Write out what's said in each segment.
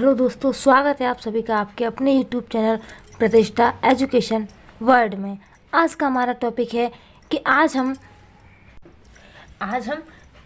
Hello दोस्तों, स्वागत है आप सभी का आपके अपने यूट्यूब चैनल प्रतिष्ठा एजुकेशन वर्ल्ड में। आज का हमारा टॉपिक है कि आज हम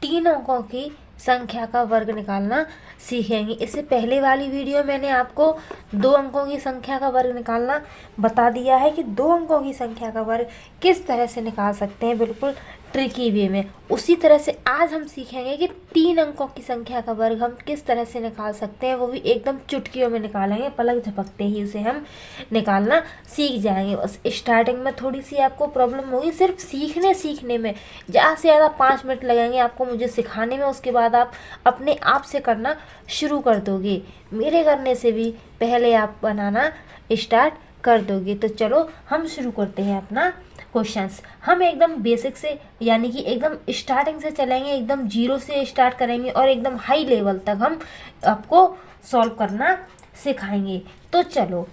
3 अंकों की संख्या का वर्ग निकालना सीखेंगे। इससे पहले वाली वीडियो मैंने आपको 2 अंकों की संख्या का वर्ग निकालना बता दिया है कि 2 अंकों की संख्या का वर्ग किस तरह से निकाल सकते हैं, बिल्कुल ट्रिकी वे में। उसी तरह से आज हम सीखेंगे कि 3 अंकों की संख्या का वर्ग हम किस तरह से निकाल सकते हैं, वो भी एकदम चुटकियों में निकालेंगे। पलक झपकते ही उसे हम निकालना सीख जाएंगे। बस स्टार्टिंग में थोड़ी सी आपको प्रॉब्लम होगी, सिर्फ सीखने में ज़्यादा से ज़्यादा 5 मिनट लगेंगे आपको मुझे सिखाने में। उसके बाद आप अपने आप से करना शुरू कर दोगे, मेरे करने से भी पहले आप बनाना स्टार्ट कर दोगे। तो चलो हम शुरू करते हैं अपना क्वेश्चंस। हम एकदम बेसिक से यानी कि एकदम स्टार्टिंग से चलेंगे, एकदम 0 से स्टार्ट करेंगे और एकदम हाई लेवल तक हम आपको सॉल्व करना सिखाएंगे। तो चलो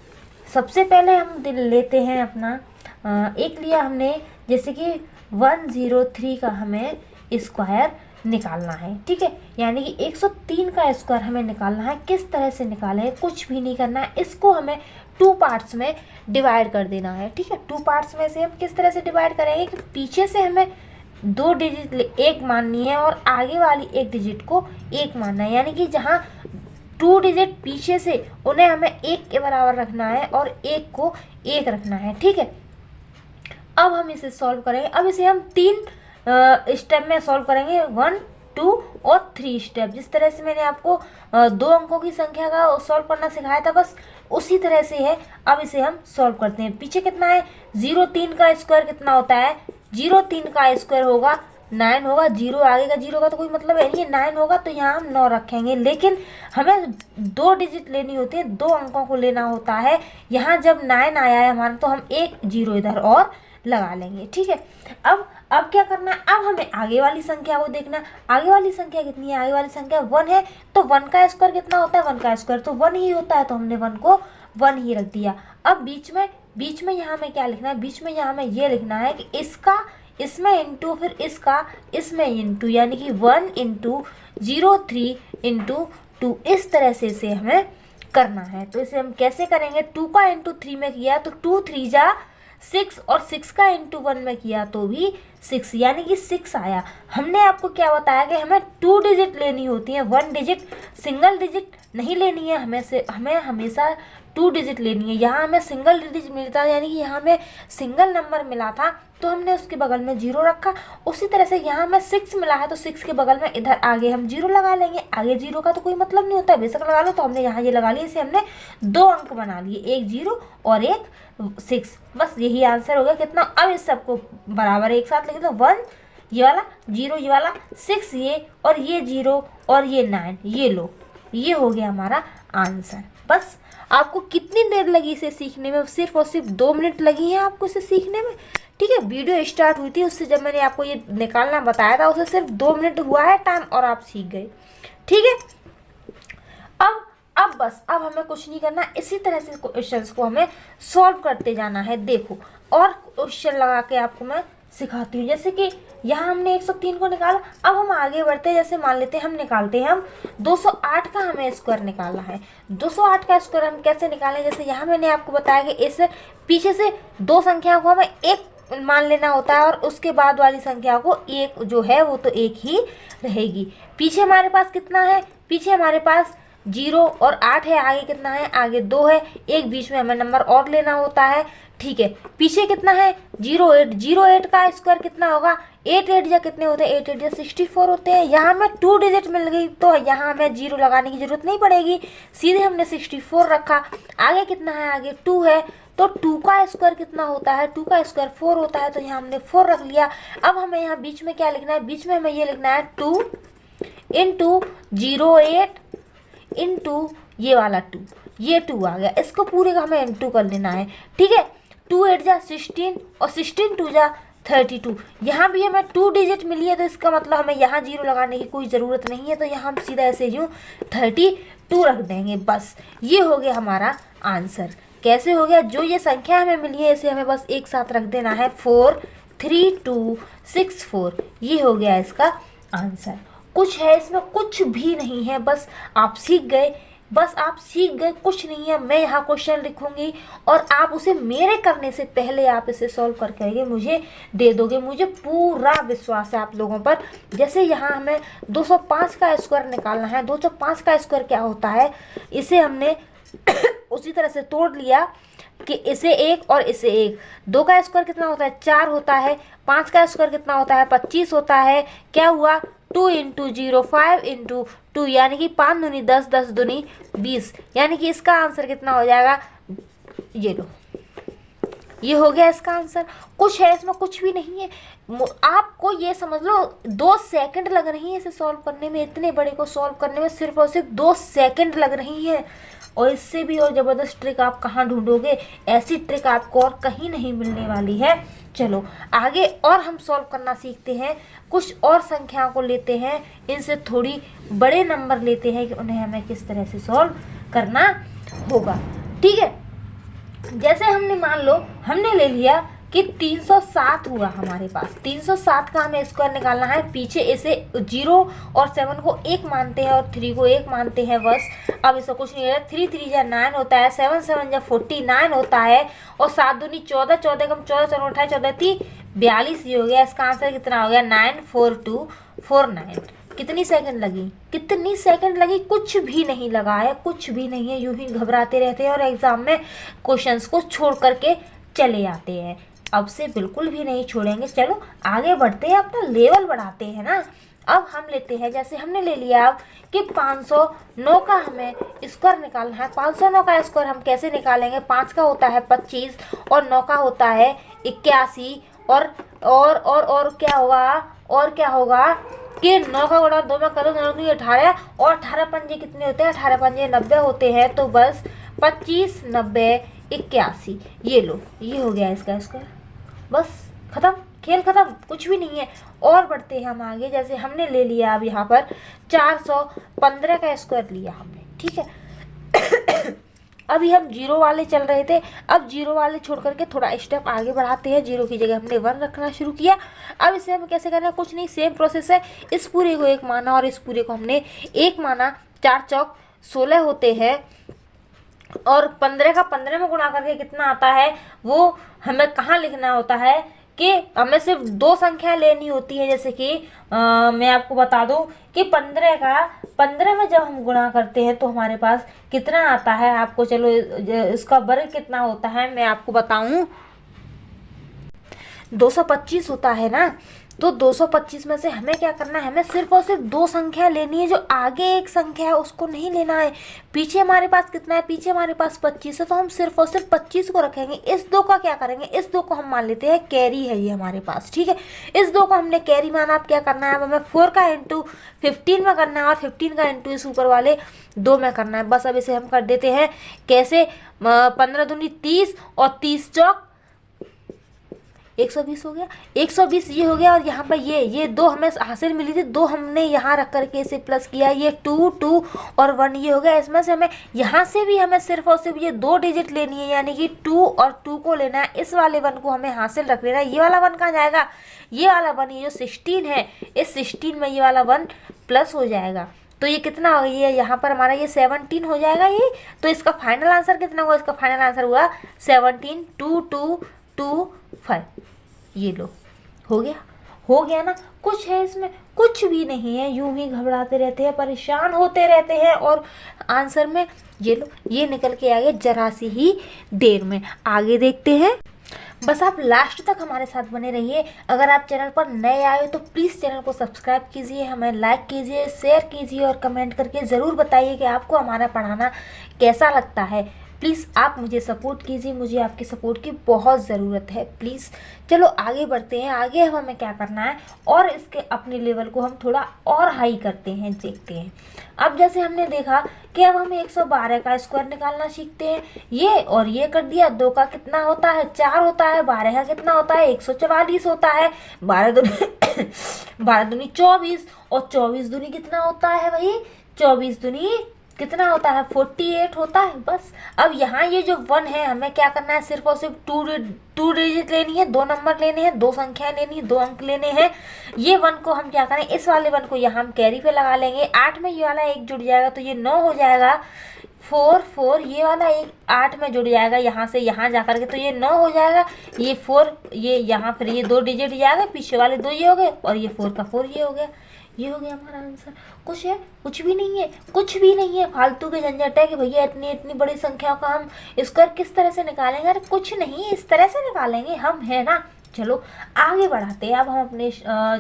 सबसे पहले हम लेते हैं अपना एक लिया हमने, जैसे कि 103 का हमें स्क्वायर निकालना है, ठीक है। यानी कि 103 का स्क्वायर हमें निकालना है। किस तरह से निकालें, कुछ भी नहीं करना है, इसको हमें 2 पार्ट्स में डिवाइड कर देना है, ठीक है। 2 पार्ट्स में से हम किस तरह से डिवाइड करेंगे कि पीछे से हमें 2 डिजिट 1 माननी है और आगे वाली 1 डिजिट को 1 मानना है। यानी कि जहाँ 2 डिजिट पीछे से उन्हें हमें 1 के बराबर रखना है और 1 को 1 रखना है, ठीक है। अब हम इसे सॉल्व करेंगे। अब इसे हम 3 स्टेप में सॉल्व करेंगे, 1, 2 और 3 स्टेप। जिस तरह से मैंने आपको 2 अंकों की संख्या का सॉल्व करना सिखाया था, बस उसी तरह से है। अब इसे हम सॉल्व करते हैं। पीछे कितना है, 03 का स्क्वायर कितना होता है, 03 का स्क्वायर होगा 9 होगा। 0 आगे का 0 का तो कोई मतलब है नहीं है, 9 होगा तो यहाँ हम 9 रखेंगे। लेकिन हमें 2 डिजिट लेनी होती है, 2 अंकों को लेना होता है। यहाँ जब 9 आया है हमारा तो हम 1 0 इधर और लगा लेंगे, ठीक है। अब क्या करना है, अब हमें आगे वाली संख्या को देखना। आगे वाली संख्या कितनी है, आगे वाली संख्या 1 है, तो 1 का स्क्वायर कितना होता है, 1 का स्क्वायर तो 1 ही होता है, तो हमने 1 को 1 ही रख दिया। अब बीच में यहाँ हमें क्या लिखना है, बीच में यहाँ हमें ये लिखना है कि इसका इसमें इंटू, फिर इसका इसमें इंटू, यानी कि 1 इंटू 03 इंटू 2, इस तरह से इसे हमें करना है। तो इसे हम कैसे करेंगे, 2 का इंटू 3 में किया तो 2 3 जा 6 और 6 का इंटू 1 में किया तो भी 6, यानी कि 6 आया। हमने आपको क्या बताया कि हमें 2 डिजिट लेनी होती है, 1 डिजिट, सिंगल डिजिट नहीं लेनी है। हमें हमेशा 2 डिजिट लेनी है। यहाँ हमें सिंगल डिजिट मिलता है, यानी कि यहाँ हमें सिंगल नंबर मिला था तो हमने उसके बगल में 0 रखा। उसी तरह से यहाँ हमें 6 मिला है तो 6 के बगल में इधर आगे हम 0 लगा लेंगे। आगे 0 का तो कोई मतलब नहीं होता, बेशक लगा लो, तो हमने यहाँ ये लगा लिया। इसे हमने 2 अंक बना लिए, एक 0 और एक 6, बस यही आंसर हो गया। कितना, अब इस सबको बराबर एक साथ लिख दो, 1 ये वाला, 0 ये वाला, 6 ये, और ये 0 और ये 9, ये लो, ये हो गया हमारा आंसर। बस आपको कितनी देर लगी इसे सीखने में, सिर्फ और सिर्फ 2 मिनट लगी है आपको इसे सीखने में, ठीक है। वीडियो स्टार्ट हुई थी उससे जब मैंने आपको ये निकालना बताया था उससे सिर्फ 2 मिनट हुआ है टाइम और आप सीख गए, ठीक है। अब बस अब हमें कुछ नहीं करना, इसी तरह से क्वेश्चंस को हमें सॉल्व करते जाना है। देखो और क्वेश्चन लगा के आपको मैं सिखाती हूँ। जैसे कि यहाँ हमने 103 को निकाला, अब हम आगे बढ़ते हैं। जैसे मान लेते हैं हम निकालते हैं, हम 208 का हमें स्क्वायर निकालना है। 208 का स्क्वायर हम कैसे निकालें, जैसे यहाँ मैंने आपको बताया कि इस पीछे से 2 संख्या को हमें 1 मान लेना होता है और उसके बाद वाली संख्या को 1 जो है वो तो 1 ही रहेगी। पीछे हमारे पास कितना है, पीछे हमारे पास 0 और 8 है, आगे कितना है, आगे 2 है, एक बीच में हमें नंबर और लेना होता है, ठीक है। पीछे कितना है, 08, 08 का स्क्वायर कितना होगा, 8 8 या कितने होते हैं, 8 8 या 64 होते हैं। यहाँ हमें 2 डिजिट मिल गई तो यहाँ हमें 0 लगाने की जरूरत नहीं पड़ेगी, सीधे हमने 64 रखा। आगे कितना है, आगे 2 है, तो 2 का स्क्वायर कितना होता है, 2 का स्क्वायर 4 होता है, तो यहाँ हमने 4 रख लिया। अब हमें यहाँ बीच में क्या लिखना है, बीच में हमें ये लिखना है 2 इंटू 08 इंटू ये वाला 2, ये 2 आ गया। इसको पूरे का हमें इंटू कर लेना है, ठीक है। 2 8 जा 16 और 16 2 जा 32। यहाँ भी हमें 2 डिजिट मिली है तो इसका मतलब हमें यहाँ 0 लगाने की कोई ज़रूरत नहीं है, तो यहाँ हम सीधा ऐसे यूँ 32 रख देंगे। बस ये हो गया हमारा आंसर। कैसे हो गया, जो ये संख्या हमें मिली है इसे हमें बस एक साथ रख देना है, 4 3 2 6 4, ये हो गया इसका आंसर। कुछ है इसमें, कुछ भी नहीं है, बस आप सीख गए बस आप सीख गए, कुछ नहीं है। मैं यहाँ क्वेश्चन लिखूंगी और आप उसे मेरे करने से पहले आप इसे सॉल्व करके मुझे दे दोगे। मुझे पूरा विश्वास है आप लोगों पर। जैसे यहाँ हमें 205 का स्क्वायर निकालना है। 205 का स्क्वायर क्या होता है, इसे हमने उसी तरह से तोड़ लिया कि इसे एक और इसे एक। 2 का स्क्वायर कितना होता है, 4 होता है। 5 का स्क्वायर कितना होता है, 25 होता है। क्या हुआ, 2 इंटू 0 5 इंटू 2, यानी कि 5 दूनी 10, 10 दूनी 20, यानी कि इसका आंसर कितना हो जाएगा, ये लो, ये हो गया इसका आंसर। कुछ है इसमें, कुछ भी नहीं है। आपको ये समझ लो 2 सेकंड लग रही है इसे सॉल्व करने में। इतने बड़े को सॉल्व करने में सिर्फ और सिर्फ 2 सेकंड लग रही है। और इससे भी और ज़बरदस्त ट्रिक आप कहाँ ढूंढोगे, ऐसी ट्रिक आपको और कहीं नहीं मिलने वाली है। चलो आगे और हम सॉल्व करना सीखते हैं। कुछ और संख्याओं को लेते हैं, इनसे थोड़ी बड़े नंबर लेते हैं कि उन्हें हमें किस तरह से सॉल्व करना होगा। ठीक है, जैसे हमने मान लो हमने ले लिया कि 307 हुआ हमारे पास। 307 का हमें स्क्वायर निकालना है। पीछे इसे 0 और 7 को 1 मानते हैं और 3 को 1 मानते हैं बस। अब इसका कुछ नहीं है। 3 3 जा 9 होता है, 7 7 जा 49 होता है, और 7 दूनी 14, 14 कम 14 14 28 14 30 42। ये हो गया इसका आंसर। कितना हो गया, 94249। कितनी सेकंड लगी, कितनी सेकंड लगी, कुछ भी नहीं लगा है, कुछ भी नहीं है। यूं ही घबराते रहते हैं और एग्जाम में क्वेश्चंस को छोड़ करके चले आते हैं। अब से बिल्कुल भी नहीं छोड़ेंगे। चलो आगे बढ़ते हैं, अपना लेवल बढ़ाते हैं ना। अब हम लेते हैं, जैसे हमने ले लिया अब कि 509 का हमें स्क्वायर निकालना है। 509 का स्क्वायर हम कैसे निकालेंगे, 5 का होता है 25 और 9 का होता है 81, और क्या होगा, और क्या होगा कि 9 का गुणा 2 में करो, 9 की 18, और 18 पंजे कितने होते हैं, 18 पंजे 90 होते हैं। तो बस 25 90 81, ये लो, ये हो गया इसका स्क्वायर। बस खत्म, खेल खत्म, कुछ भी नहीं है। और बढ़ते हैं हम आगे। जैसे हमने ले लिया अब यहाँ पर 415 का स्क्वायर लिया हमने, ठीक है। अभी हम 0 वाले चल रहे थे, अब 0 वाले छोड़ करके थोड़ा स्टेप आगे बढ़ाते हैं। 0 की जगह हमने 1 रखना शुरू किया। अब इसे हमें कैसे करना है, कुछ नहीं, सेम प्रोसेस है। इस पूरे को 1 माना और इस पूरे को हमने 1 माना। 4 चौक 16 होते हैं, और 15 का 15 में गुणा करके कितना आता है, वो हमें कहाँ लिखना होता है कि हमें सिर्फ 2 संख्या लेनी होती है। जैसे कि मैं आपको बता दूं कि 15 का 15 में जब हम गुणा करते हैं तो हमारे पास कितना आता है आपको। चलो इसका वर्ग कितना होता है मैं आपको बताऊं, 225 होता है ना। तो 225 में से हमें क्या करना है, हमें सिर्फ और सिर्फ 2 संख्या लेनी है। जो आगे एक संख्या है उसको नहीं लेना है। पीछे हमारे पास कितना है, पीछे हमारे पास 25 है, तो हम सिर्फ और सिर्फ 25 को रखेंगे। इस 2 का क्या करेंगे, इस 2 को हम मान लेते हैं कैरी है ये हमारे पास, ठीक है। इस 2 को हमने कैरी माना। अब क्या करना है, अब हमें 4 का इंटू 15 में करना है और 15 का इंटू इस ऊपर वाले 2 में करना है। बस अब इसे हम कर देते हैं कैसे, 15 दूनी 30 और 30 चौक 120 हो गया। 120 ये हो गया, और यहाँ पर ये 2 हमें हासिल मिली थी, 2 हमने यहाँ रख करके इसे प्लस किया। ये 2 2 और 1 ये हो गया। इसमें से हमें यहाँ से भी हमें सिर्फ और सिर्फ ये 2 डिजिट लेनी है, यानी कि 2 और 2 को लेना है। इस वाले 1 को हमें हासिल रख लेना है। ये वाला 1 कहाँ जाएगा, ये वाला 1, ये जो 16 है, इस 16 में ये वाला 1 प्लस हो जाएगा। तो ये कितना हो गया, यहाँ पर हमारा ये 17 हो जाएगा ये। तो इसका फाइनल आंसर कितना हुआ, इसका फाइनल आंसर हुआ 17 2 2 2 5। ये लो, हो गया, हो गया ना। कुछ है इसमें, कुछ भी नहीं है। यूं ही घबराते रहते हैं, परेशान होते रहते हैं, और आंसर में ये लो, ये निकल के आ गया जरा सी ही देर में। आगे देखते हैं। बस आप लास्ट तक हमारे साथ बने रहिए। अगर आप चैनल पर नए आए हो तो प्लीज़ चैनल को सब्सक्राइब कीजिए, हमें लाइक कीजिए, शेयर कीजिए, और कमेंट करके ज़रूर बताइए कि आपको हमारा पढ़ाना कैसा लगता है। प्लीज़ आप मुझे सपोर्ट कीजिए, मुझे आपके सपोर्ट की बहुत ज़रूरत है प्लीज़। चलो आगे बढ़ते हैं। आगे हमें क्या करना है, और इसके अपने लेवल को हम थोड़ा और हाई करते हैं, देखते हैं। अब जैसे हमने देखा कि अब हम 112 का स्क्वायर निकालना सीखते हैं। ये और ये कर दिया। 2 का कितना होता है, 4 होता है। 12 का कितना होता है, 144 होता है। 12 दूनी 24, और 24 दूनी कितना होता है भाई, 24 दूनी कितना होता है, 48 होता है। बस अब यहाँ ये जो 1 है, हमें क्या करना है, सिर्फ और सिर्फ 2 डिजिट लेनी है, 2 नंबर लेने हैं, 2 संख्या लेनी है, 2 अंक लेने हैं। ये 1 को हम क्या करें, इस वाले 1 को यहाँ हम कैरी पे लगा लेंगे। 8 में ये वाला 1 जुड़ जाएगा तो ये 9 हो जाएगा। 4 4 ये वाला एक 8 में जुड़ जाएगा यहाँ से यहाँ जा करके, तो ये 9 हो जाएगा। ये 4 ये यहाँ फिर ये 2 डिजिट जाएगा, पीछे वाले 2 ये हो गए, और ये 4 का 4 ये हो गया। ये हो गया हमारा आंसर। कुछ है? कुछ भी नहीं है, कुछ भी नहीं है। फालतू के झंझट है कि भैया इतनी इतनी बड़ी संख्याओं का हम स्क्वायर किस तरह से निकालेंगे। अरे कुछ नहीं, इस तरह से निकालेंगे हम, है ना। चलो आगे बढ़ाते हैं। अब हम अपने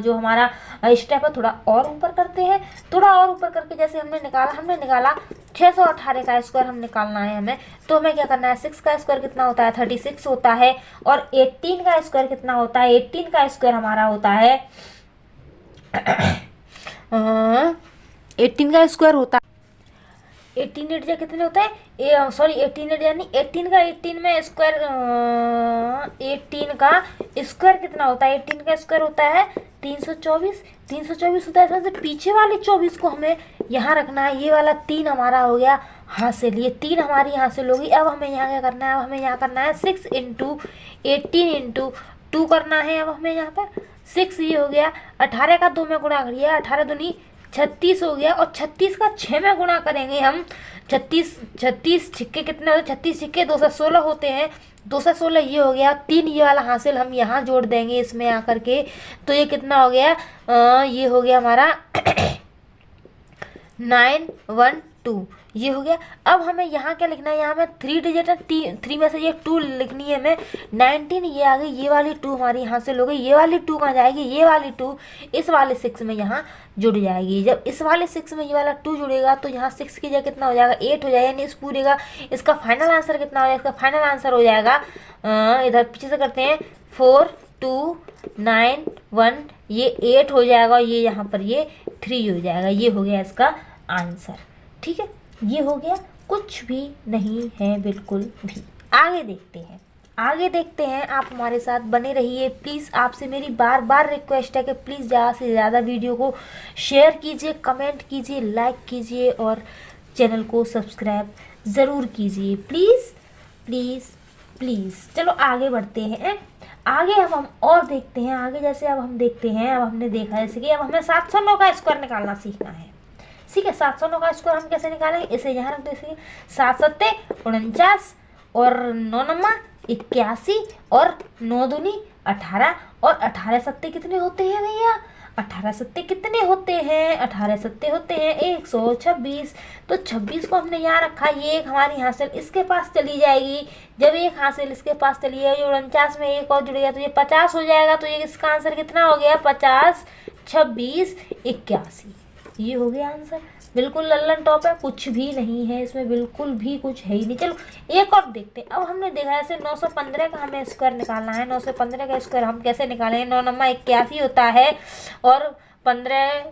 जो हमारा स्टेप है थोड़ा और ऊपर करते हैं। थोड़ा और ऊपर करके जैसे हमने निकाला 618 का स्क्वायर हम निकालना है हमें। तो हमें क्या करना है, 6 का स्क्वायर कितना होता है, 36 होता है। और 18 का स्क्वायर कितना होता है, 18 का स्क्वायर हमारा होता है 18 का स्क्वायर होता है 18 8 कितने होता है, सॉरी 18 8 यानी 18 का 18 में स्क्वायर 18 का स्क्वायर कितना होता है, 18 का स्क्वायर होता है 324 324 होता है। इसमें से पीछे वाले 24 को हमें यहाँ रखना है। ये वाला 3 हमारा हो गया हासिल, ये 3 हमारी हासिल होगी। अब हमें यहाँ क्या करना है, अब हमें यहाँ करना है 6 इंटू 18 इंटू 2 करना है। अब हमें यहाँ पर 6 ये हो गया, 18 का 2 में गुणा करिए, 18 दूनी 36 हो गया। और 36 का 6 में गुणा करेंगे हम। 36 छिक्के कितने होते हैं, 36 छिक्के 216 होते हैं। 216 ये हो गया। 3 ये वाला हासिल हम यहाँ जोड़ देंगे इसमें आकर के, तो ये कितना हो गया, ये हो गया हमारा 912 ये हो गया। अब हमें यहाँ क्या लिखना है, यहाँ में 3 डिजिट है, 3 में से ये 2 लिखनी है हमें। 19 ये आ गई, ये वाली 2 हमारी यहाँ से हो गई। ये वाली 2 कहाँ जाएगी, ये वाली 2 इस वाले 6 में यहाँ जुड़ जाएगी। जब इस वाले 6 में ये वाला 2 जुड़ेगा तो यहाँ 6 की जगह कितना हो जाएगा, 8 हो जाएगा। यानी इस पूरे का इसका फाइनल आंसर कितना हो जाएगा, इसका फाइनल आंसर हो जाएगा, इधर पीछे से करते हैं, 4 2 9 1 ये 8 हो जाएगा, और ये यहाँ पर ये 3 हो जाएगा। ये हो गया इसका आंसर। ठीक है, ये हो गया, कुछ भी नहीं है बिल्कुल भी। आगे देखते हैं, आप हमारे साथ बने रहिए। प्लीज़ आपसे मेरी बार बार रिक्वेस्ट है कि प्लीज़ ज़्यादा से ज़्यादा वीडियो को शेयर कीजिए, कमेंट कीजिए, लाइक कीजिए और चैनल को सब्सक्राइब ज़रूर कीजिए। Please please please. चलो आगे बढ़ते हैं। आगे अब हम और देखते हैं। आगे जैसे अब हम देखते हैं, अब हमने देखा जैसे कि अब हमें 709 का स्क्वायर निकालना सीखना है। ठीक है, 709 का स्क्वायर हम कैसे निकालेंगे, इसे यहाँ रख दो। इसे 7 सत्ते 49 और 9 नम्मा 81 और 9 दूनी 18 और 18 सत्ते कितने होते हैं भैया, 18 सत्ते कितने होते हैं, 18 सत्ते होते हैं 126। तो 26 को हमने यहाँ रखा। ये एक हमारी हासिल इसके पास चली जाएगी। जब एक हासिल इसके पास चली जाएगी, 49 में एक और जुड़ेगा तो ये 50 हो जाएगा। तो ये इसका आंसर कितना हो गया, 50 26 81। ये हो गया आंसर। बिल्कुल लल्लन टॉप है, कुछ भी नहीं है इसमें, बिल्कुल भी कुछ है ही नहीं। चलो एक और देखते हैं। अब हमने देखा ऐसे 915 का हमें स्क्वायर निकालना है। 915 का स्क्वायर हम कैसे निकालेंगे, 9 नम्मा 81 होता है और 15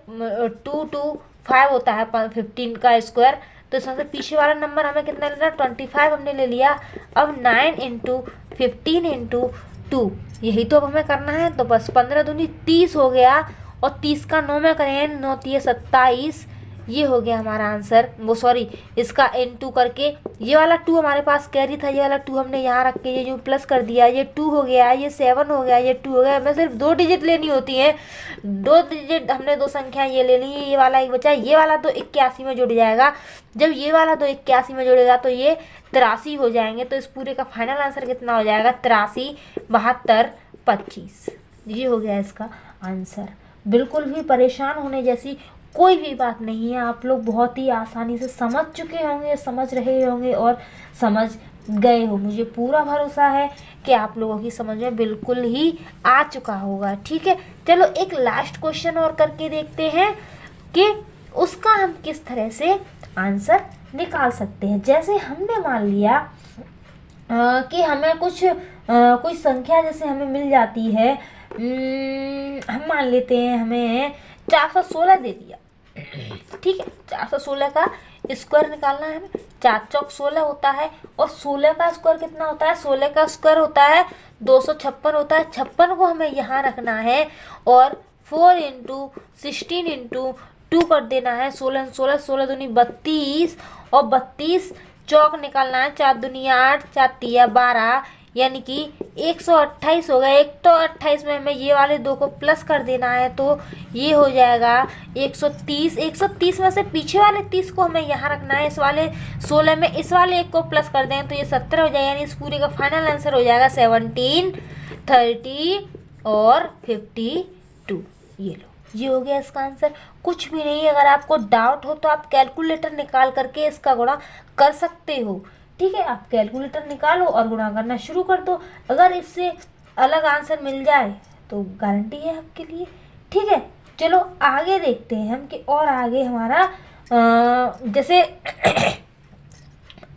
2 2 5 होता है 15 का स्क्वायर। तो इसमें से पीछे वाला नंबर हमें कितना लेना, 25 हमने ले लिया। अब 9 इंटू 15 इंटू 2 यही तो अब हमें करना है। तो बस 15 दूनी 30 हो गया, और 30 का 9 में करें, 9 3 27। ये हो गया हमारा आंसर। वो सॉरी, इसका n2 करके ये वाला 2 हमारे पास कैरी था, ये वाला 2 हमने यहाँ रख के ये जो प्लस कर दिया, ये 2 हो गया, ये 7 हो गया, ये 2 हो गया। हमें सिर्फ 2 डिजिट लेनी होती है, 2 डिजिट हमने 2 संख्या ये ले ली। ये वाला एक बचा, ये वाला तो 81 में जुड़ जाएगा। जब ये वाला तो 81 में जुड़ेगा तो ये 83 हो जाएंगे। तो इस पूरे का फाइनल आंसर कितना हो जाएगा, 83 72 25। ये हो गया इसका आंसर। बिल्कुल भी परेशान होने जैसी कोई भी बात नहीं है। आप लोग बहुत ही आसानी से समझ चुके होंगे, समझ रहे होंगे और समझ गए हो। मुझे पूरा भरोसा है कि आप लोगों की समझ में बिल्कुल ही आ चुका होगा। ठीक है, चलो एक लास्ट क्वेश्चन और करके देखते हैं कि उसका हम किस तरह से आंसर निकाल सकते हैं। जैसे हमने मान लिया कि हमें कुछ कोई संख्या जैसे हमें मिल जाती है, हम मान लेते हैं हमें 416 दे दिया। ठीक है, 416 का स्क्वायर निकालना है हमें। 4 चौक 16 होता है, और 16 का स्क्वायर कितना होता है, 16 का स्क्वायर होता है 256 होता है। 56 को हमें यहाँ रखना है, और 4 इंटू 16 इंटू 2 कर देना है। 16 16 16 दूनी 32, और 32 चौक निकालना है। 4 दूनी 8 4 तिया 12, यानी कि 128 होगा। 128 में हमें ये वाले 2 को प्लस कर देना है, तो ये हो जाएगा 130। 130 में से पीछे वाले 30 को हमें यहाँ रखना है। इस वाले 16 में इस वाले 1 को प्लस कर दें तो ये 17 हो जाएगा, यानी इस पूरे का फाइनल आंसर हो जाएगा 17, 30 और 52। ये लो, ये हो गया इसका आंसर। कुछ भी नहीं, अगर आपको डाउट हो तो आप कैलकुलेटर निकाल करके इसका गुणा कर सकते हो। ठीक है, आप कैलकुलेटर निकालो और गुणा करना शुरू कर दो। अगर इससे अलग आंसर मिल जाए तो गारंटी है आपके लिए। ठीक है, चलो आगे देखते हैं हम कि और आगे हमारा जैसे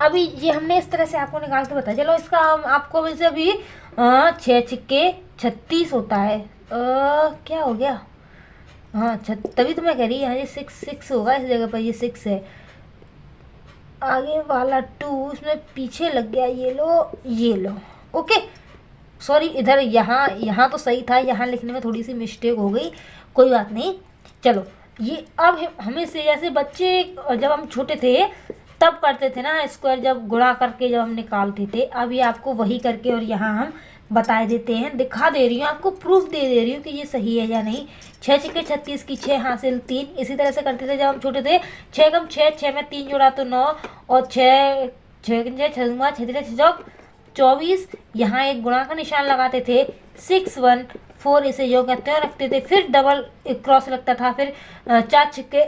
अभी ये हमने इस तरह से आपको निकाल के बताया। चलो इसका हम आपको वैसे अभी 6 छिक्के 36 होता है। क्या हो गया? हाँ, तभी तो मैं कह रही है ये 6 होगा, इस जगह पर ये 6 है। आगे वाला 2 इसमें पीछे लग गया। ये लो। ओके, सॉरी, इधर यहाँ तो सही था, यहाँ लिखने में थोड़ी सी मिस्टेक हो गई, कोई बात नहीं। चलो, ये अब हमें से जैसे बच्चे जब हम छोटे थे तब करते थे ना, स्क्वायर जब गुणा करके जब हम निकालते थे, अब ये आपको वही करके और यहाँ हम बता देते हैं, दिखा दे रही हूँ आपको, प्रूफ दे रही हूँ कि ये सही है या नहीं। 6 छिक्के 36 की 6 हासिल 3। इसी तरह से करते थे जब हम छोटे थे। 6 कम 6, 6 में 3 जोड़ा तो 9, और 6 24। यहाँ एक गुणा का निशान लगाते थे। 6 1 4 इसे जो कहते हैं रखते थे, फिर डबल क्रॉस लगता था, फिर 4 छिक्के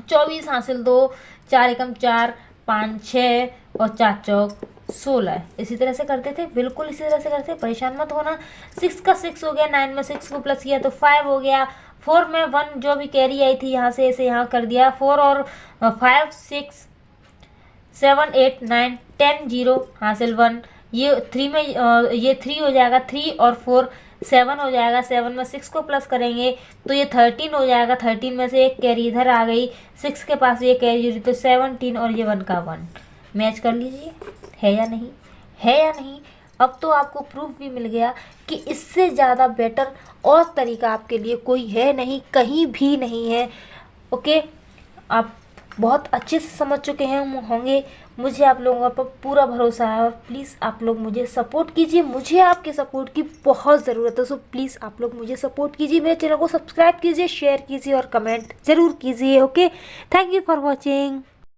24 हासिल 2, 4 एकम 4, 5 6 और 4 चौक 16। इसी तरह से करते थे, बिल्कुल इसी तरह से करते थे, परेशान मत होना। 6 का 6 हो गया, 9 में 6 को प्लस किया तो 5 हो गया। 4 में 1 जो भी कैरी आई थी यहाँ से इसे यहाँ कर दिया। 4 और 5 6 7 8 9 10 0 हासिल 1। ये 3 में ये 3 हो जाएगा, 3 और 4 7 हो जाएगा। 7 में 6 को प्लस करेंगे तो ये 13 हो जाएगा। 13 में से एक कैरी इधर आ गई, 6 के पास ये कैरी जुड़ी तो 17 और ये 1 का 1। मैच कर लीजिए, है या नहीं, है या नहीं। अब तो आपको प्रूफ भी मिल गया कि इससे ज़्यादा बेटर और तरीका आपके लिए कोई है नहीं, कहीं भी नहीं है। ओके, आप बहुत अच्छे से समझ चुके हैं होंगे, मुझे आप लोगों पर पूरा भरोसा है। और प्लीज़ आप लोग मुझे सपोर्ट कीजिए, मुझे आपके सपोर्ट की बहुत ज़रूरत है। सो प्लीज़ आप लोग मुझे सपोर्ट कीजिए, मेरे चैनल को सब्सक्राइब कीजिए, शेयर कीजिए और कमेंट ज़रूर कीजिए। Okay, thank you for watching.